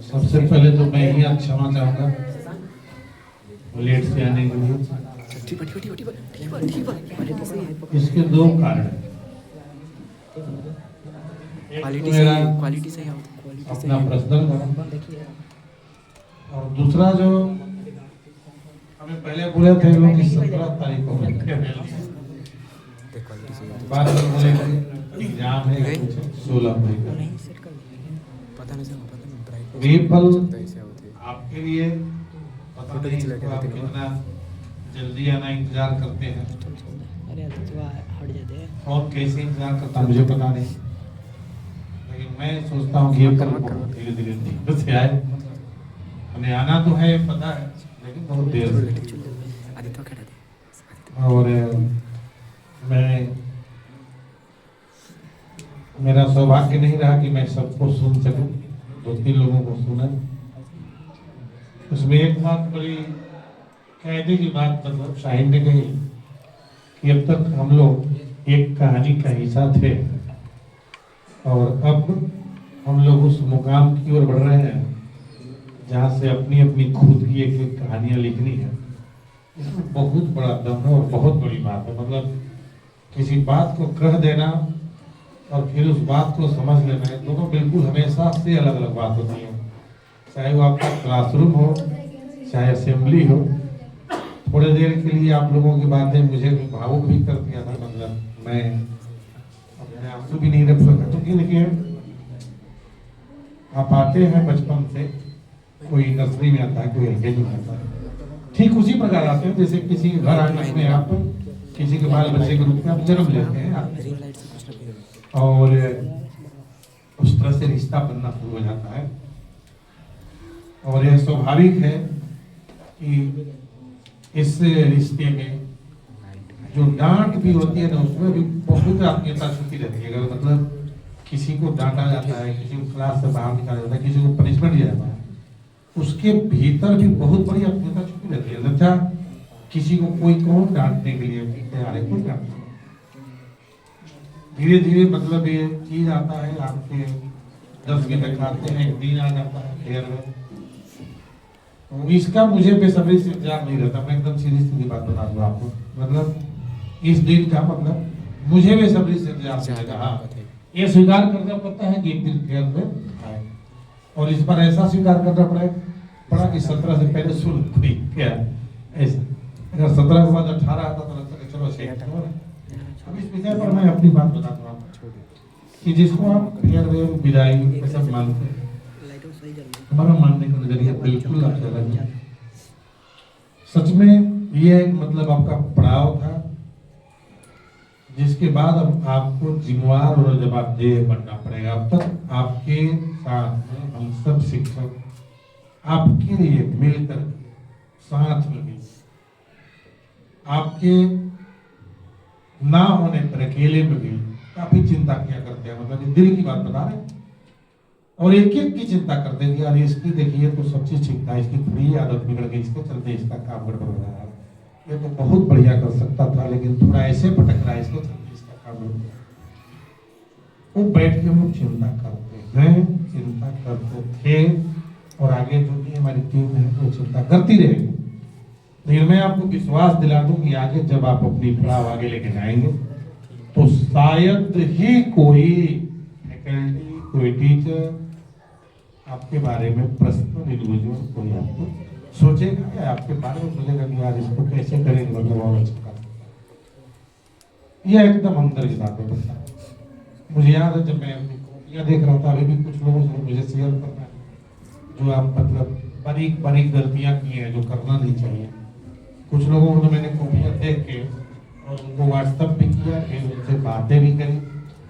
सबसे पहले तो मैं ही आज क्षमा चाहूंगा लेट से आने के लिए। इसके दो कारण हैं। एक तो मेरा अपना पर्सनल कारण, और दूसरा जो हमें पहले बोले थे लोग कि 17 तारीख को बाद में बोले कि एग्जाम है कुछ 16 मई को। ये पल आपके लिए पता नहीं इसको आप कितना जल्दी आना इंतजार करते हैं और कैसे इंतजार करता मुझे पता नहीं, लेकिन मैं सोचता हूँ कि ये पल धीरे धीरे से आए। हमें आना तो है पता है, लेकिन बहुत देर से। और मेरा सौभाग्य नहीं रहा कि मैं सबको सुन सकूं, 2-3 लोगों को सुना। उसमें एक बात बड़ी कायदे की बात मतलब शाहिद ने कही कि अब तक हम लोग एक कहानी का हिस्सा थे और अब हम लोग उस मुकाम की ओर बढ़ रहे हैं जहाँ से अपनी अपनी खुद की एक एक कहानियां लिखनी है। इसमें बहुत बड़ा दम है और बहुत बड़ी बात है। मतलब किसी बात को कह देना और फिर उस बात को समझ लेना है, दोनों बिल्कुल हमेशा से अलग अलग बात होती है। चाहे वो आपका क्लासरूम हो, चाहे असेंबली हो। थोड़ी देर के लिए आप लोगों की बातें मुझे भी भावुक भी कर दिया था। मतलब मैं अपने आंसू भी नहीं रख सका, क्योंकि देखिए आप आते हैं बचपन से, कोई नर्सरी में आता है, कोई एलकेजी में आता है, ठीक उसी प्रकार आते हैं जैसे किसी घर आंगन में आप किसी के बाल बच्चे के रूप में आप जन्म लेते हैं और उस तरह से रिश्ता बनना शुरू हो जाता है। और यह स्वाभाविक है कि इस रिश्ते में जो डांट भी होती है ना, उसमें भी बहुत आत्मीयता छुपी रहती है। अगर मतलब किसी को डांटा जाता है, किसी को क्लास से बाहर निकाला जाता है, किसी को पनिशमेंट दिया जाता है, उसके भीतर भी बहुत बड़ी आत्मीयता छुपी रहती है। अन्यथा किसी को कोई कौन डांटने के लिए तैयार है? कोई डांटने। धीरे धीरे मतलब ये चीज आता है आपके 10 तक आते हैं, एक दिन आ जाता है फेयर में। तो इसका मुझे बेसब्री से इंतजार नहीं रहता। मैं एकदम सीधी बात बता दूं आपको, मतलब इस दिन का मतलब मुझे बेसब्री से इंतजार नहीं रहा। ये स्वीकार करना पड़ता है कि एक दिन फेयर में आए, और इस पर ऐसा स्वीकार करना पड़ा कि 17 से पहले सुन कोई क्या ऐसा। अगर 17 के बाद 18 आता तो लगता है चलो सही है। अब इस विषय पर मैं अपनी बात बताता हूँ आपको कि जिसको आप फेयरवेल विदाई ये सब मानते हैं, हमारा मानने का नजरिया बिल्कुल आपसे अलग है। सच में ये एक मतलब आपका पड़ाव था जिसके बाद अब आपको जिम्मेवार और जवाबदेह बनना पड़ेगा। अब तक आपके साथ में हम सब शिक्षक आपके लिए मिलकर साथ में भी आपके ना होने पर अकेले में भी काफी चिंता किया करते हैं। मतलब दिल की बात बता रहे हैं और एक एक की चिंता करते हैं कि यार इसकी देखिए तो सब चीज ठीक था, इसकी थोड़ी आदत बिगड़ गई, इसके चलते इसका काम गड़बड़ हो रहा है, ये तो बहुत बढ़िया कर सकता था लेकिन थोड़ा ऐसे भटक रहा है, इसके चलते इसका काम गड़बड़। वो बैठ के हम लोग चिंता करते हैं, चिंता करते थे और आगे जो भी हमारी टीम है वो चिंता करती रहेगी। लेकिन मैं आपको विश्वास दिला दूं कि आगे जब आप अपनी पड़ाव आगे लेके जाएंगे तो शायद ही कोई फैकल्टी, कोई टीचर आपके बारे में प्रश्न इंडिविजुअल कोई आपको सोचेगा या आपके बारे में सोचेगा कि यार इसको कैसे करेंगे मतलब और अच्छा कर। यह एकदम अंदर की बात है। मुझे याद है जब मैं अपनी कॉपियां देख रहा था, अभी भी कुछ लोगों से मुझे शेयर करना है जो आप मतलब बारीक बारीक गलतियां की हैं जो करना नहीं चाहिए। कुछ लोगों को तो मैंने कॉपियां देख के और उनको व्हाट्सएप भी किया, फिर उनसे बातें भी करी,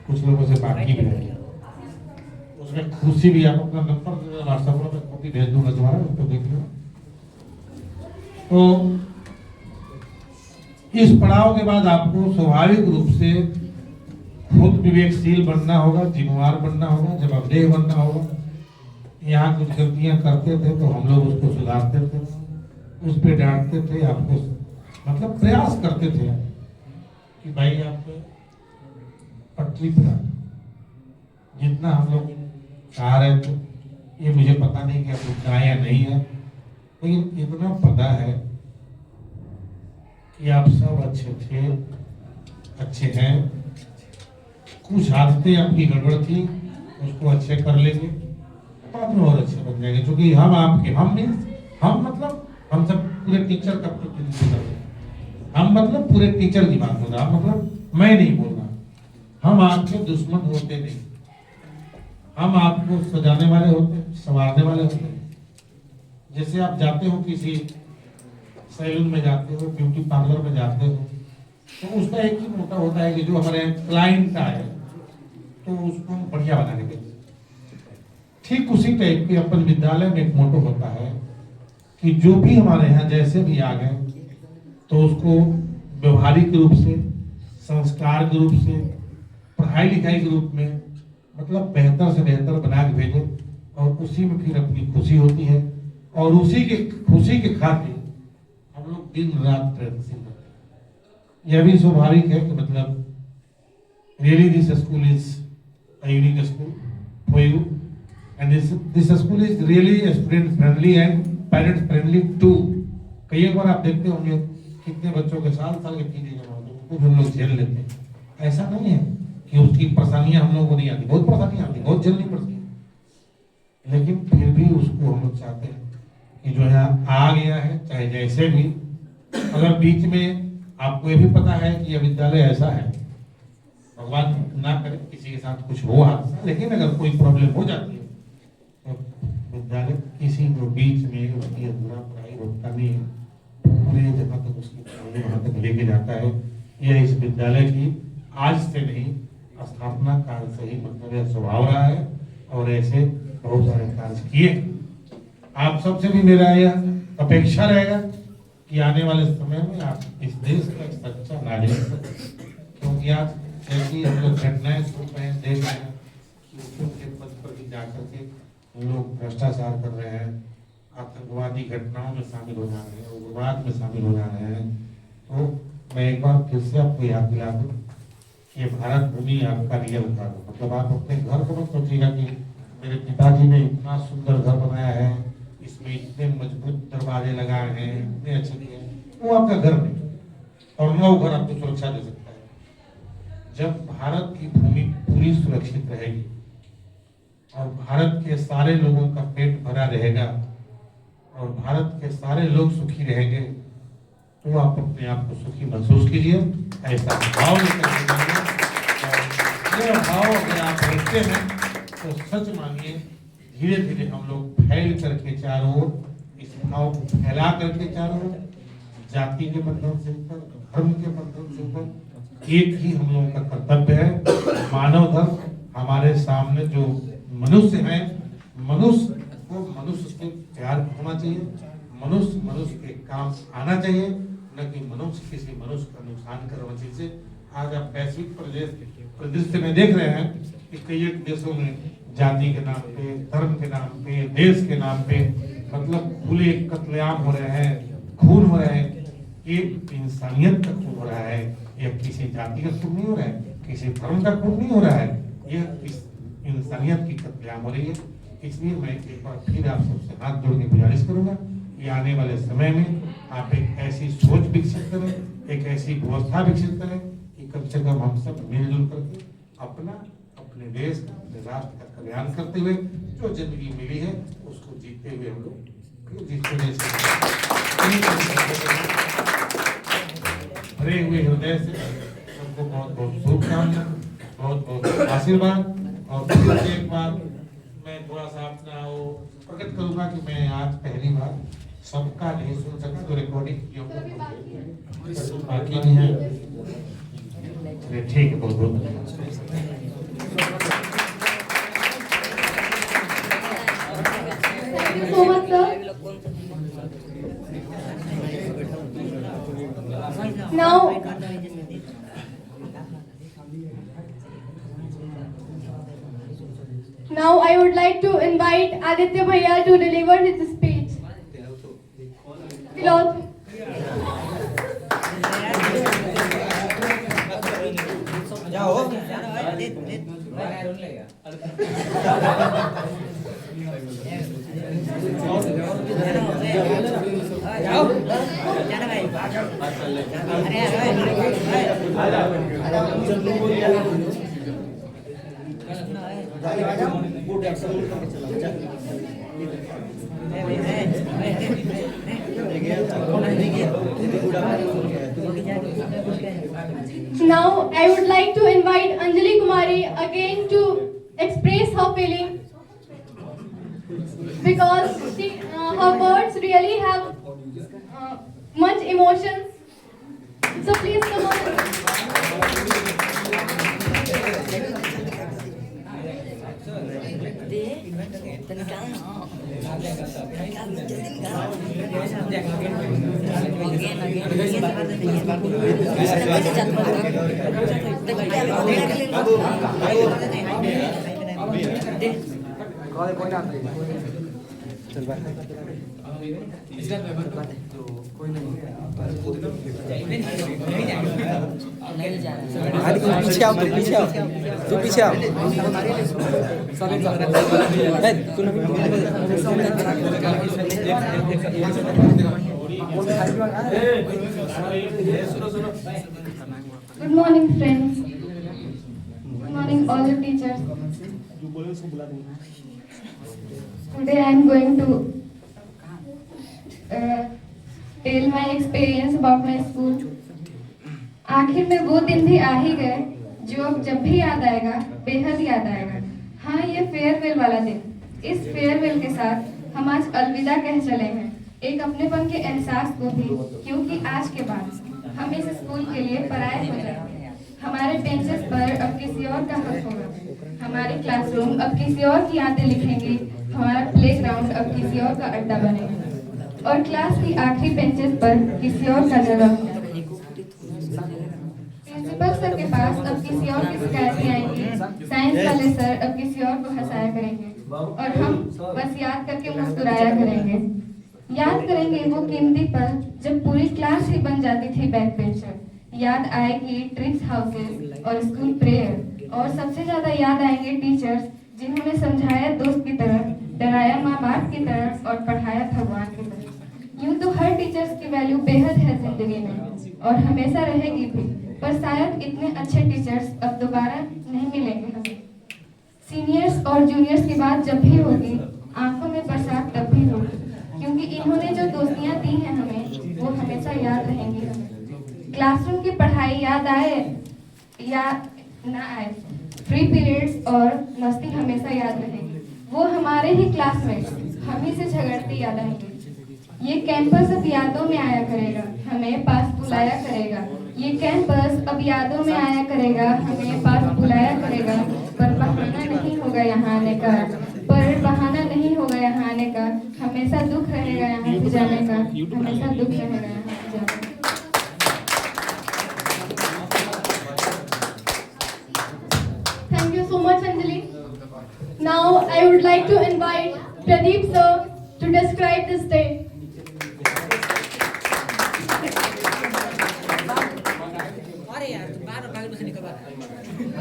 कुछ लोगों से बाकी भी रही। उसमें खुशी भी, आप अपना नंबर व्हाट्सएप पर कॉपी भेज दूंगा तुम्हारा, उसको देख लो। तो इस पड़ाव के बाद आपको स्वाभाविक रूप से खुद विवेकशील बनना होगा, जिम्मेवार बनना होगा, जवाबदेह बनना होगा। यहाँ कुछ गलतियां करते थे तो हम लोग उसको सुधारते थे, उस पर डांटते थे, आपको मतलब प्रयास करते थे कि भाई आप पटरी पर जितना हम लोग चाह रहे थे ये मुझे पता नहीं कि आप उतना या नहीं है, लेकिन इतना पता है कि आप सब अच्छे थे, अच्छे हैं। कुछ आदतें आपकी गड़बड़ थी, उसको अच्छे कर लेंगे, बाद में और अच्छे बन जाएंगे। क्योंकि हम आपके, हम नहीं, हम मतलब हम सब पूरे टीचर का प्रतिनिधित्व कर रहे हैं। हम मतलब पूरे टीचर की बात हो रहा, हम मतलब मैं नहीं बोल रहा। हम आपके दुश्मन होते नहीं, हम आपको सजाने वाले होते, संवारने वाले होते। जैसे आप जाते हो किसी सैलून में जाते हो, ब्यूटी पार्लर में जाते हो, तो उसका एक ही मोटा होता है कि जो हमारे क्लाइंट आए तो उसको हम बढ़िया बना के देते। ठीक उसी टाइप के अपन विद्यालय में एक मोटो होता है कि जो भी हमारे यहाँ जैसे भी आ गए तो उसको व्यवहारिक रूप से, संस्कार के रूप से, पढ़ाई लिखाई के रूप में मतलब बेहतर से बेहतर बना के भेजो, और उसी में फिर अपनी खुशी होती है। और उसी के खुशी के खातिर हम लोग दिन रात प्रयत्नशील रहते हैं। यह भी स्वाभाविक है कि मतलब really this school is a unique school for you, and this school is really student friendly and parent friendly too। कई बार आप देखते होंगे कितने बच्चों के साल साल के फीस जमा होते हैं, उनको भी हम लोग झेल लेते हैं। ऐसा नहीं है कि उसकी परेशानियां हम लोगों को नहीं आती, बहुत परेशानियां आती, बहुत झेलनी पड़ती है, लेकिन फिर भी उसको हम लोग चाहते हैं कि जो यहाँ आ गया है, चाहे जैसे भी, अगर बीच में आपको ये भी पता है कि यह विद्यालय ऐसा है, भगवान ना करे किसी के साथ कुछ हो हादसा, लेकिन अगर कोई प्रॉब्लम हो जाती है तो विद्यालय किसी को बीच में उसकी अधूरा पढ़ाई रोकता नहीं है, पूरे जहाँ तक उसकी पढ़ाई वहाँ तक लेके जाता है। यह इस विद्यालय की आज से नहीं, स्थापना काल से ही मतलब यह स्वभाव रहा है, और ऐसे बहुत सारे कार्य किए। आप सबसे भी मेरा यह अपेक्षा रहेगा कि आने वाले समय में आप इस देश का एक सच्चा नागरिक बने, क्योंकि आज ऐसी हम लोग घटनाएं सुन रहे हैं, देख रहे हैं कि उनके पद पर भी जाकर के लोग भ्रष्टाचार कर रहे हैं, आतंकवादी घटनाओं में शामिल हो जा रहे हैं, उग्रवाद में शामिल हो जा रहे हैं। तो मैं एक बार फिर से आपको याद दिला दूं कि ये भारत भूमि आपका रियल घर, मतलब आप अपने घर को मत सोचिएगा कि मेरे पिताजी ने इतना सुंदर घर बनाया है, इसमें इतने मजबूत दरवाजे लगाए हैं, इतने अच्छे दिए, वो आपका घर नहीं, और न वो घर आपको सुरक्षा दे सकता है। जब भारत की भूमि पूरी सुरक्षित रहेगी और भारत के सारे लोगों का पेट भरा रहेगा और भारत के सारे लोग सुखी रहेंगे, तो आप अपने आप को सुखी महसूस कीजिए, ऐसा भाव लेकर यह भाव अगर आप रखते हैं तो सच मानिए धीरे धीरे हम लोग फैल करके चारों ओर इस भाव को फैला करके चारों ओर, जाति के बंधन से ऊपर, धर्म के बंधन से ऊपर, एक ही हम लोगों का कर्तव्य है, मानव धर्म। हमारे सामने जो मनुष्य है, मनुष्य को मनुष्य से प्यार होना चाहिए, मनुष्य मनुष्य के काम आना चाहिए, न कि मनुष्य किसी मनुष्य का नुकसान करना चाहिए। आज आप वैश्विक परिदृश्य में देख रहे हैं कि कई देशों में जाति के नाम पे, धर्म के नाम पे, देश के नाम पे मतलब खुले कत्लेआम हो रहे हैं, खून हो रहे हैं। एक इंसानियत का खून हो रहा है, यह किसी जाति का खून नहीं हो रहा है, किसी धर्म का खून नहीं हो रहा है, यह इस इंसानियत की कत्लेआम हो रही है। इसलिए मैं एक बार फिर आप सबसे हाथ जोड़ के गुजारिश करूंगा कि आने वाले समय में आप एक ऐसी सोच विकसित करें, एक ऐसी व्यवस्था विकसित करें कि कम से कम हम सब मिलजुल करके अपना, अपने देश, अपने राष्ट्र का कल्याण करते हुए जो जिंदगी मिली है उसको जीते हुए हम लोग फिर जिसको भरे हुए हृदय से सबको बहुत बहुत शुभकामना, बहुत बहुत आशीर्वाद। और फिर एक बार मैं थोड़ा सा अपना वो प्रकट करूंगा कि मैं आज पहली बार सबका नहीं सुन सकता, तो रिकॉर्डिंग बाकी नहीं है। ठीक है, बहुत बहुत so much, sir. Now I would like to invite Aditya Bhaiya to deliver his speech. Philosophy. Now I would like to invite Anjali Kumari again to express her feeling because her words really have much emotions. So please come on. पीछे आओ, पीछे आओ, तू पीछे आओ। Good morning, friends. Good morning, all the teachers. Today I am going to tell my experience about my school. आखिर में वो दिन भी आ ही गए जो अब जब भी याद आएगा बेहद याद आएगा। हाँ, ये फेयरवेल वाला दिन। इस फेयरवेल के साथ हम आज अलविदा कह चले हैं, एक अपनेपन के एहसास को भी, क्योंकि आज के बाद हम इस स्कूल के लिए पराये हो जाएंगे। हमारे बेंचेस पर अब किसी और का हक होगा, हमारे क्लासरूम अब किसी और की यादें लिखेंगे, हमारा प्लेग्राउंड अब किसी और का अड्डा बनेगा और क्लास की आखिरी बेंचेस पर किसी और का जगह होगा। प्रिंसिपल सर के पास अब किसी और की शिकायतें आएंगी, साइंस वाले सर अब किसी और को हंसाया करेंगे और हम बस याद करके मुस्कुराया करेंगे। याद करेंगे वो कीमती पल जब पूरी क्लास ही बन जाती थी बैक बेंचर। याद आएगी ट्रिक्स हाउसेस और स्कूल प्रेयर और सबसे ज्यादा याद आएंगे टीचर्स जिन्होंने समझाया दोस्त की तरह, डराया माँ बाप की तरह और पढ़ाया भगवान की तरह। यूं तो हर टीचर्स की वैल्यू बेहद है जिंदगी में और हमेशा रहेगी भी, पर शायद इतने अच्छे टीचर्स अब दोबारा नहीं मिलेंगे हमें। सीनियर्स और जूनियर्स की बात जब भी होगी आंखों में बरसात तब भी होगी, क्योंकि इन्होंने जो दोस्तियां दी हैं हमें वो हमेशा याद रहेंगी हमें। क्लासरूम की पढ़ाई याद आए या ना आए, फ्री पीरियड्स और मस्ती हमेशा याद रहेगी। वो हमारे ही क्लासमेट्स हम ही से झगड़ती याद आएंगे। ये कैंपस अब यादों में आया करेगा, हमें पास बुलाया करेगा। ये कैंपस अब यादों में आया करेगा, हमें पास बुलाया करेगा। पर बहाना नहीं होगा यहाँ आने का, पर बहाना नहीं होगा यहाँ आने का। हमेशा दुख रहेगा यहाँ से जाने का, हमेशा दुख रहेगा यहाँ से जाने का। Thank you so much, Anjali. Now I would like to invite Pradeep sir to describe this day.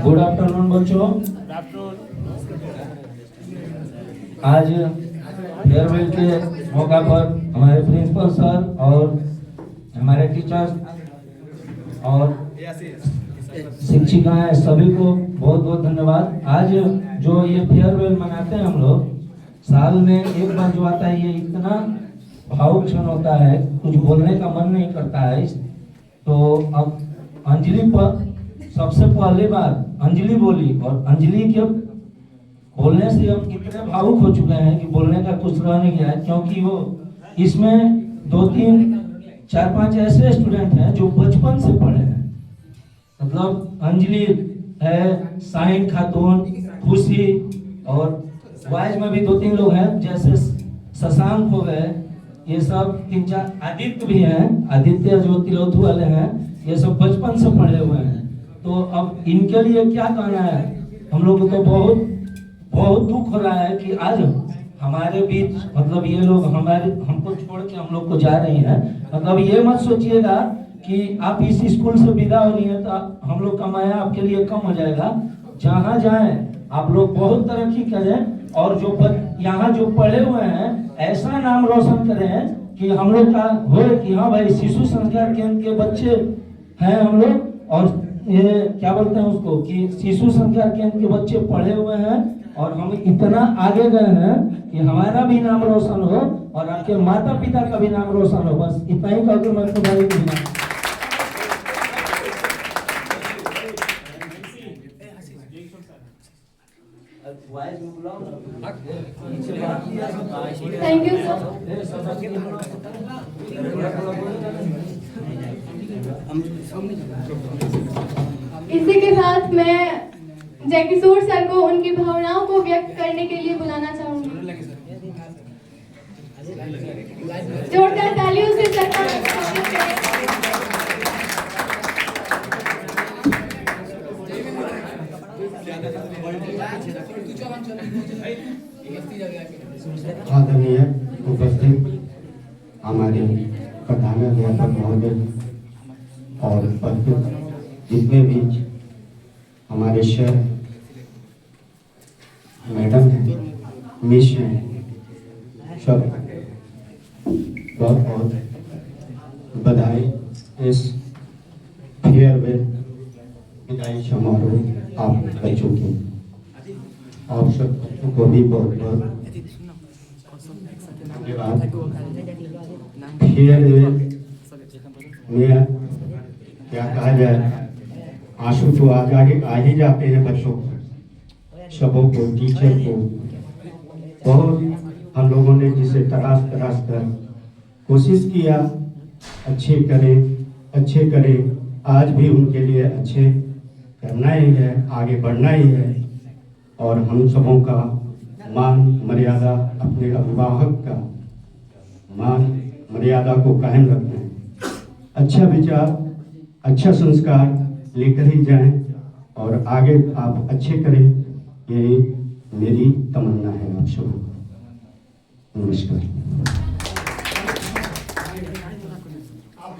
Good afternoon बच्चों। आज फेयरवेल के मौका पर हमारे प्रिंसिपल सर और हमारे टीचर्स और शिक्षिकाएं सभी को बहुत बहुत धन्यवाद। आज जो ये फेयरवेल मनाते हैं हम लोग, साल में एक बार जो आता है, ये इतना भावुक क्षण होता है, कुछ बोलने का मन नहीं करता है। तो अब अंजलि पर सबसे पहली बार अंजलि बोली और अंजलि के बोलने से हम इतने भावुक हो चुके हैं कि बोलने का कुछ रह नहीं गया है, क्योंकि वो इसमें 2, 3, 4, 5 ऐसे स्टूडेंट हैं जो बचपन से पढ़े हैं। मतलब अंजलि है, साइन खातून, खुशी और वाइज में भी 2-3 लोग हैं, जैसे शशांक हो गए, ये सब 3-4 आदित्य भी हैं, आदित्य जो तिलोथू वाले हैं, ये सब बचपन से पढ़े हुए हैं। तो अब इनके लिए क्या कहना है, हम लोग को तो बहुत बहुत दुख हो रहा है कि आज हमारे बीच मतलब ये लोग हमको छोड़ के हम लोग को जा रही हैं। मतलब ये मत सोचिएगा कि आप इस स्कूल से विदा हो रही हैं तो हम लोग का माया आपके लिए कम हो जाएगा। जहाँ जाएं आप लोग बहुत तरक्की करें और जो यहाँ जो पढ़े हुए हैं ऐसा नाम रोशन करें कि हम लोग का हो कि हाँ भाई शिशु संस्कार केंद्र के बच्चे हैं हम लोग, और ये क्या बोलते हैं उसको कि शिशु संस्कार केंद्र के बच्चे पढ़े हुए हैं और हम इतना आगे गए हैं कि हमारा भी नाम रोशन हो और आपके माता पिता का भी नाम रोशन हो। बस इतना ही कहकर मैं तुम्हारी थैंक यू सर। इसी के साथ मैं जय किशोर सर को उनकी भावनाओं को व्यक्त करने के लिए बुलाना चाहूंगी। जोरदार तालियों से सर का स्वागत करें। आदरणीय उपस्थित हमारे प्रधानाध्यापक महोदय और उपस्थित जितने भी हमारे सर मैडम हैं, मिस हैं, सब बहुत बहुत बधाई इस फेयरवेल विदाई समारोह आप बच्चों की। आप सब बच्चों को भी बहुत बहुत धन्यवाद। फेयरवेल में क्या कहा जाए, आंसू तो आ ही जाते हैं बच्चों को, सबों को, टीचर को। बहुत हम लोगों ने जिसे तराश कर कोशिश किया अच्छे करें। आज भी उनके लिए अच्छे करना ही है, आगे बढ़ना ही है और हम सबों का मान मर्यादा, अपने अभिभावक का मान मर्यादा को कायम रखना है। अच्छा विचार, अच्छा संस्कार लेकर ही जाएं और आगे आप अच्छे करें, यही मेरी तमन्ना है आप सबको। नमस्कार।